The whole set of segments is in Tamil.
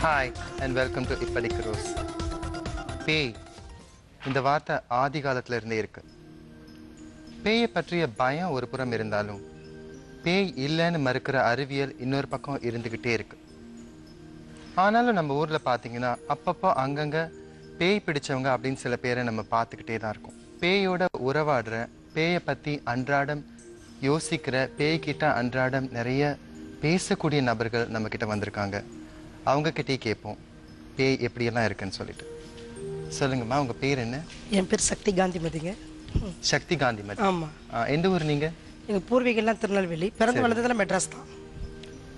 Hi and welcome to Ippadik Rose. பேய் இந்த வார்த்தை ஆதி காலத்துல இருந்தே இருக்கு. பேயை பற்றிய பயம் ஒரு புறம் இருந்தாலும் பேய் இல்லைன்னு மறுக்கிற அறிவியல் இன்னொரு பக்கம் இருந்துகிட்டே இருக்கு. ஆனாலும் நம்ம ஊர்ல பாத்தீங்கன்னா அப்பப்போ அங்கங்க பேய் பிடிச்சவங்க அப்படின்னு சில பேரை நம்ம பார்த்துக்கிட்டே தான் இருக்கோம். பேயோட உறவாடுற, பேயை பத்தி அன்றாடம் யோசிக்கிற, பேய்கிட்ட அன்றாடம் நிறைய பேசக்கூடிய நபர்கள் நம்ம கிட்ட வந்திருக்காங்க. அவங்க கிட்டே கேட்போம் பேய் எப்படியெல்லாம் இருக்குன்னு சொல்லிட்டு. சொல்லுங்கம்மா, உங்க பேர் என்ன? என் பேர் சக்தி காந்திமதிங்க. சக்தி காந்திமதி. ஆமா. எந்த ஊர் நீங்க? எங்க பூர்வீகம்லாம் திருநெல்வேலி, பிறந்து வளர்ந்ததெல்லாம் மெட்ராஸ் தான்.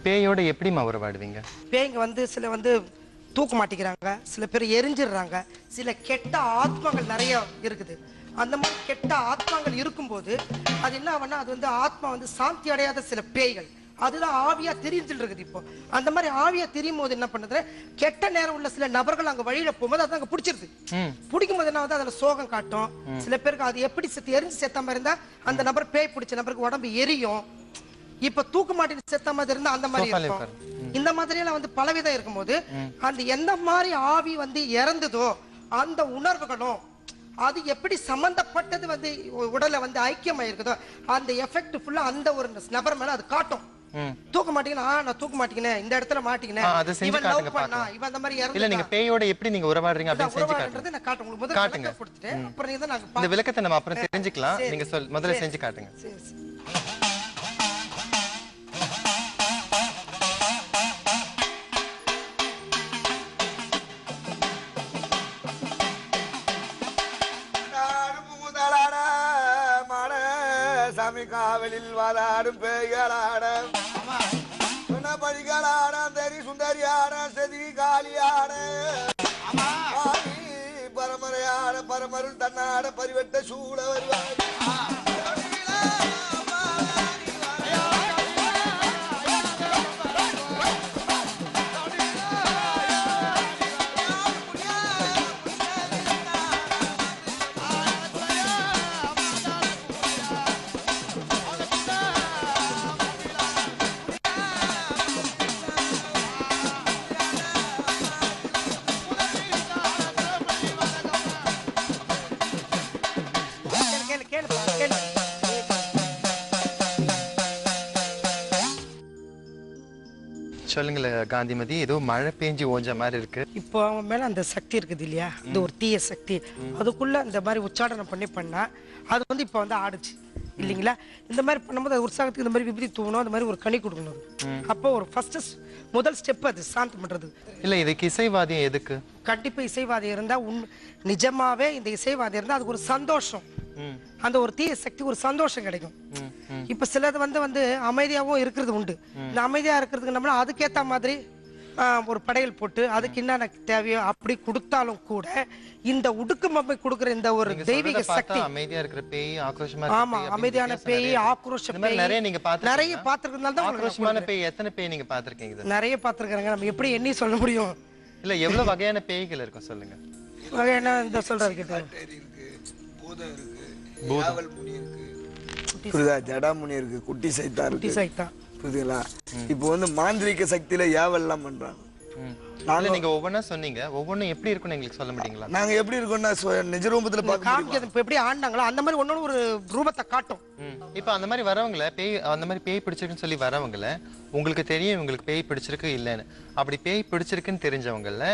பேயோட எப்படிமா உறவாடுவீங்க? பேய்ங்க சில தூக்க மாட்டிக்கிறாங்க, சில பேர் எரிஞ்சிடுறாங்க, சில கெட்ட ஆத்மாக்கள் நிறைய இருக்குது. அந்த மாதிரி கெட்ட ஆத்மாக்கள் இருக்கும்போது அது என்ன ஆகும்னா, அது ஆத்மா சாந்தி அடையாத சில பேய்கள் அதுதான் ஆவியா தெரிஞ்சுட்டு இருக்குது. இப்போ அந்த மாதிரி ஆவியா தெரியும் போது என்ன பண்ணுது, கெட்ட நேரம் உள்ள சில நபர்கள் அங்க வழியில போகும்போது அது அங்க பிடிச்சிருது. பிடிக்கும் போது என்ன அதுல சோகம் காட்டும். சில பேருக்கு அது எப்படி எரிஞ்சு செத்த மாதிரி இருந்தா அந்த நபர் பேய் பிடிச்ச நபருக்கு உடம்பு எரியும். இப்ப தூக்க மாட்டி செத்த மாதிரி இருந்தா அந்த மாதிரி இருக்கும். இந்த மாதிரி எல்லாம் பலவிதம் இருக்கும்போது அந்த எந்த மாதிரி ஆவி இறந்ததோ அந்த உணர்வுகளும் அது எப்படி சம்பந்தப்பட்டது உடல்ல ஐக்கியமா இருக்குதோ அந்த எஃபெக்ட் ஃபுல்லா அந்த ஒரு நபர் மேல அது காட்டும். தூக்க மாட்டீங்கன்னா நான் தூக்க மாட்டீங்கன்னா இந்த இடத்துல மாட்டீங்கன்னா இவன் லவ் பண்ணா இவன் அந்த மாதிரி இறந்து. இல்ல நீங்க பேயோட எப்படி நீங்க உறவாடுறீங்க அப்படின்னு செஞ்சு காட்டுங்க. நான் காட்டுறேன் உங்களுக்கு. முதல்ல காட்டுங்க கொடுத்துட்டு அப்புறம் நீங்க தான் இந்த விளக்கத்தை நம்ம அப்புறம் தெரிஞ்சுக்கலாம். நீங்க முதல்ல செஞ்சு காட்டுங்க. காவலில் வாதாடும் பேய்களான படிகளான தெரி சுந்தரியான செதி காலியான பரமரையான பரமருள் தன்னாட பரிவட்ட சூழ வருவார். சொல்லுங்கள காந்திமதி, ஏதோ மழை பெஞ்சு ஓஞ்ச மாதிரி இருக்கு. இப்போ அவன் மேல அந்த சக்தி இருக்குது இல்லையா, இந்த ஒரு தீய சக்தி அதுக்குள்ள இந்த மாதிரி உச்சாடனம் பண்ணா அது இப்போ ஆடுச்சு இல்லைங்களா. இந்த மாதிரி பண்ணும்போது அது உற்சாகத்துக்கு இந்த மாதிரி விபதி தூவணும், அந்த மாதிரி ஒரு கனி கொடுக்கணும். அப்போ ஒரு முதல் ஸ்டெப் அது சாந்தி பண்றது. இல்ல இதுக்கு இசைவாதியம் எதுக்கு? கண்டிப்பா இசைவாதியம் இருந்தா நிஜமாவே இந்த இசைவாதியம் இருந்தா அதுக்கு ஒரு சந்தோஷம், அந்த ஒரு தீய சக்தி ஒரு சந்தோஷம் கிடைக்கும். இப்ப சிலது அமைதியாவும் இருக்கிறது உண்டு. இந்த அமைதியா இருக்கிறதுக்கு நம்மள அதுக்கேத்த மாதிரி ஒரு படையல் போட்டு அதுக்கு என்னென்ன தேவையோ அப்படி கொடுத்தாலும் கூட இந்த உடுக்குமப்பை கொடுக்கிற இந்த ஒரு தெய்வீக சக்தி அமைதியா இருக்கிற பேய், ஆக்ரோஷமா ஆமா அமைதியான பேய், ஆக்ரோஷ பேய் நிறைய பாத்துக்கிறதுனால தான் ஆக்ரோஷமான பேய். எத்தனை பேய் நீங்க பாத்திருக்கீங்க? நிறைய பாத்துருக்காங்க. நம்ம எப்படி எண்ணி சொல்ல முடியும்? இல்ல எவ்வளவு வகையான பேய்கள் இருக்கும் சொல்லுங்க. வகையான இந்த சொல்றாரு கிட்ட ஜடாமுனி இருக்கு, குட்டி சைத்தா இருக்கு. புரியுதுங்களா? இப்போ மாந்திரிக சக்தியில ஏவல்லாம் பண்றாங்க. நீங்க ஒவ்வொன்னா சொன்னீங்க, ஒவ்வொன்னும் எப்படி இருக்குன்னு எங்களுக்கு சொல்ல முடியுங்களா? நாங்க எப்படி இருக்கோம்னா நிஜ ரூபத்துல காமிக்கிறது எப்படி ஆண்டாங்களோ அந்த மாதிரி ஒன்னொன்னு ஒரு ரூபத்தை காட்டும். இப்ப அந்த மாதிரி வரவங்கள பேய், அந்த மாதிரி பேய் பிடிச்சிருக்குன்னு சொல்லி வரவங்கள உங்களுக்கு தெரியும் உங்களுக்கு பேய் பிடிச்சிருக்கு இல்லன்னு. அப்படி பேய் பிடிச்சிருக்குன்னு தெரிஞ்சவங்கள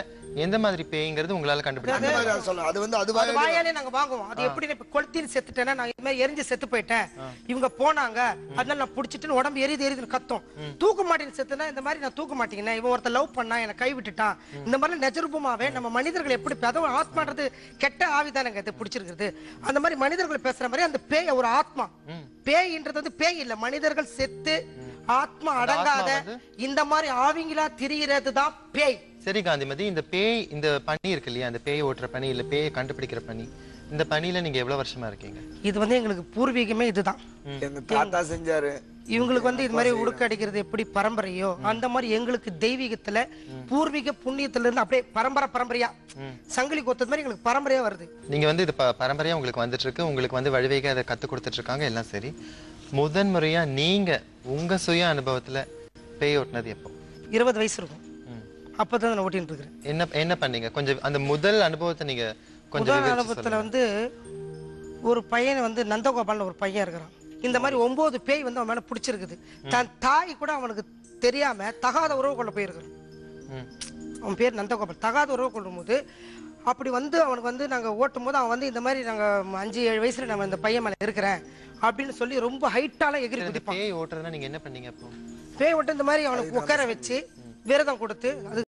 எந்த மாதிரி பேய்ங்கிறது உங்களால கண்டுபிடிக்க அது வாயாலே நாங்க வாங்குவோம். அது எப்படி இப்ப கொளுத்தின்னு செத்துட்டேன்னா நான் இது மாதிரி எரிஞ்சு செத்து போயிட்டேன், இவங்க போனாங்க அதனால நான் பிடிச்சிட்டு உடம்பு எரியுதுன்னு கத்தும். தூக்க மாட்டேன்னு செத்துனா இந்த மாதிரி நான் தூக்க மாட்டேங்கன்னா இவன் ஒருத்தர் லவ் பண்ணா என்னை கை விட்டுட்டான். இந்த மாதிரி நிஜரூபமாவே நம்ம மனிதர்கள் எப்படி பெதவும் ஆத்மான்றது கெட்ட ஆவிதானங்க இது பிடிச்சிருக்கிறது. அந்த மாதிரி மனிதர்கள் பேசுற மாதிரி அந்த பேய் ஒரு ஆத்மா. பேய்ன்றது பேய் இல்ல, மனிதர்கள் செத்து ஆத்மா அடங்காத இந்த மாதிரி ஆவிங்களா திரிகிறது தான் பேய். சரி காந்திமதி, இந்த பேய், இந்த பணி இருக்கு இல்லையா, அந்த பேய் ஓட்டுற பணி இல்ல பேயை கண்டுபிடிக்கிற பணி, இந்த பணியில நீங்க எவ்வளவு வருஷமா இருக்கீங்க? இது எங்களுக்கு பூர்வீகமே இதுதான். எங்க தாத்தா செஞ்சாரு. இவங்களுக்கு இது மாதிரி உடுக்க அடிக்கிறது எப்படி பரம்பரையோ அந்த மாதிரி எங்களுக்கு தெய்வீகத்துல பூர்வீக புண்ணியத்துல இருந்து அப்படியே பரம்பரையா சங்கிலி கொத்தது மாதிரி எங்களுக்கு பரம்பரையா வருது. நீங்க இது பரம்பரையா உங்களுக்கு வந்துட்டு இருக்கு, உங்களுக்கு வழிவேக அதை கத்து கொடுத்துட்டு இருக்காங்க எல்லாம் சரி. முதன் முறையா நீங்க உங்க சுய அனுபவத்துல பேய் ஓட்டுனது எப்போ? 20 வயசு இருக்கும். அப்பதான் நான் ஓட்டிட்டு இருக்கிறேன். என்ன என்ன பண்ணீங்க? கொஞ்சம் அந்த முதல் அனுபவத்தை நீங்க கொஞ்சம் முதல் அனுபவத்துல வந்து ஒரு பையன் வந்து நந்தகோபால்னு ஒரு பையன் இருக்கிறான். இந்த மாதிரி 9 பேய் வந்து அவன் மேல பிடிச்சிருக்குது. தன் தாய் கூட அவனுக்கு தெரியாம தகாத உறவு கொள்ள போயிருக்கிறான். அவன் பேர் நந்தகோபால். தகாத உறவு கொள்ளும் போது அப்படி வந்து அவனுக்கு வந்து நாங்க ஓட்டும் போது அவன் வந்து இந்த மாதிரி நாங்க 5-7 வயசுல நம்ம இந்த பையன் மேல இருக்கிறேன் அப்படின்னு சொல்லி ரொம்ப ஹைட்டால எகிரி குதிப்பான். பேய் ஓட்டுறதுனா நீங்க என்ன பண்ணீங்க அப்போ? பேய் ஓட்ட இந்த மாதிரி அவனுக்கு உட்கார வச்சு விரதம் கொடுத்து அது